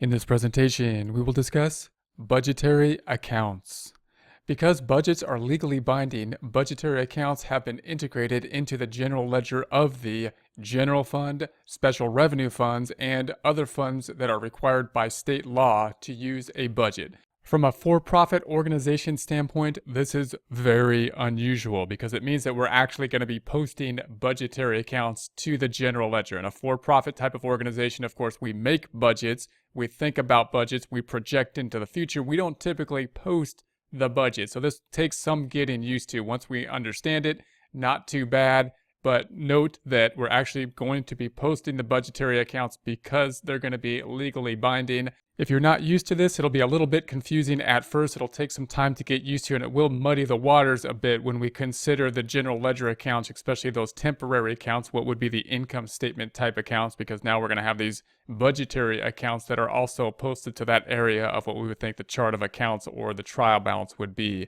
In this presentation, we will discuss budgetary accounts. Because budgets are legally binding, budgetary accounts have been integrated into the general ledger of the general fund, special revenue funds, and other funds that are required by state law to use a budget. From a for-profit organization standpoint, this is very unusual because it means that we're actually going to be posting budgetary accounts to the general ledger. In a for-profit type of organization, of course, we make budgets, we think about budgets, we project into the future. We don't typically post the budget. So this takes some getting used to. Once we understand it, not too bad. But note that we're actually going to be posting the budgetary accounts because they're going to be legally binding. If you're not used to this, it'll be a little bit confusing at first. It'll take some time to get used to, and it will muddy the waters a bit when we consider the general ledger accounts, especially those temporary accounts, what would be the income statement type accounts, because now we're going to have these budgetary accounts that are also posted to that area of what we would think the chart of accounts or the trial balance would be.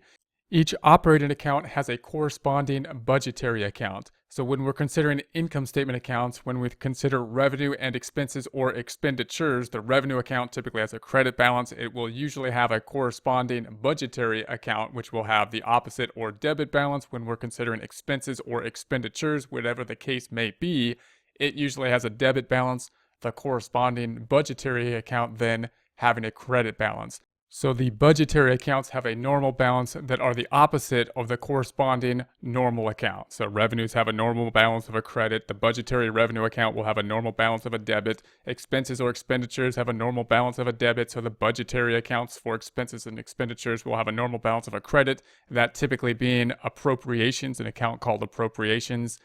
Each operating account has a corresponding budgetary account. So when we're considering income statement accounts, when we consider revenue and expenses or expenditures, the revenue account typically has a credit balance. It will usually have a corresponding budgetary account, which will have the opposite or debit balance. When we're considering expenses or expenditures, whatever the case may be, it usually has a debit balance, the corresponding budgetary account then having a credit balance. So the budgetary accounts have a normal balance that are the opposite of the corresponding normal account. So revenues have a normal balance of a credit. The budgetary revenue account will have a normal balance of a debit. Expenses or expenditures have a normal balance of a debit. So the budgetary accounts for expenses and expenditures will have a normal balance of a credit. That typically being appropriations, an account called appropriations,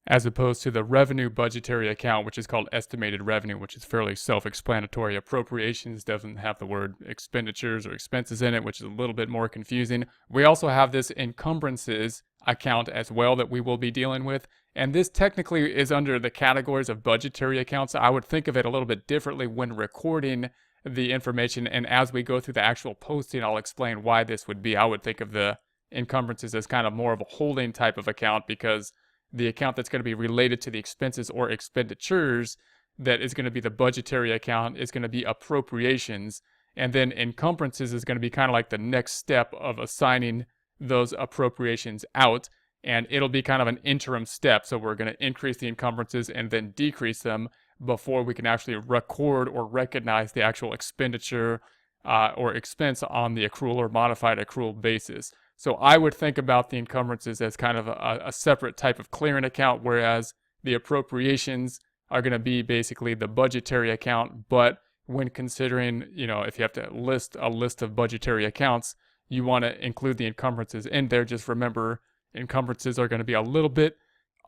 as opposed to the revenue budgetary account, which is called estimated revenue, which is fairly self-explanatory. Appropriations doesn't have the word expenditures or expenses in it, which is a little bit more confusing. We also have this encumbrances account as well that we will be dealing with, and this technically is under the categories of budgetary accounts. I would think of it a little bit differently when recording the information, and as we go through the actual posting, I'll explain why this would be. I would think of the encumbrances as kind of more of a holding type of account, because the account that's going to be related to the expenses or expenditures that is going to be the budgetary account is going to be appropriations. And then encumbrances is going to be kind of like the next step of assigning those appropriations out. And it'll be kind of an interim step. So we're going to increase the encumbrances and then decrease them before we can actually record or recognize the actual expenditure or expense on the accrual or modified accrual basis. So I would think about the encumbrances as kind of a separate type of clearing account, whereas the appropriations are going to be basically the budgetary account. But when considering, if you have to list a list of budgetary accounts, you want to include the encumbrances in there. Just remember, encumbrances are going to be a little bit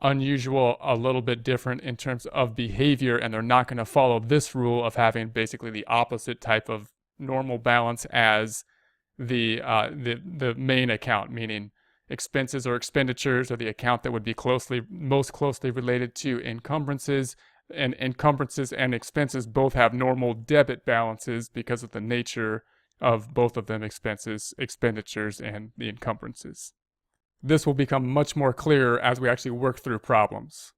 unusual, a little bit different in terms of behavior, and they're not going to follow this rule of having basically the opposite type of normal balance as the main account, meaning expenses or expenditures are the account that would be most closely related to encumbrances, and encumbrances and expenses both have normal debit balances because of the nature of both of them, expenses, expenditures, and the encumbrances. This will become much more clear as we actually work through problems.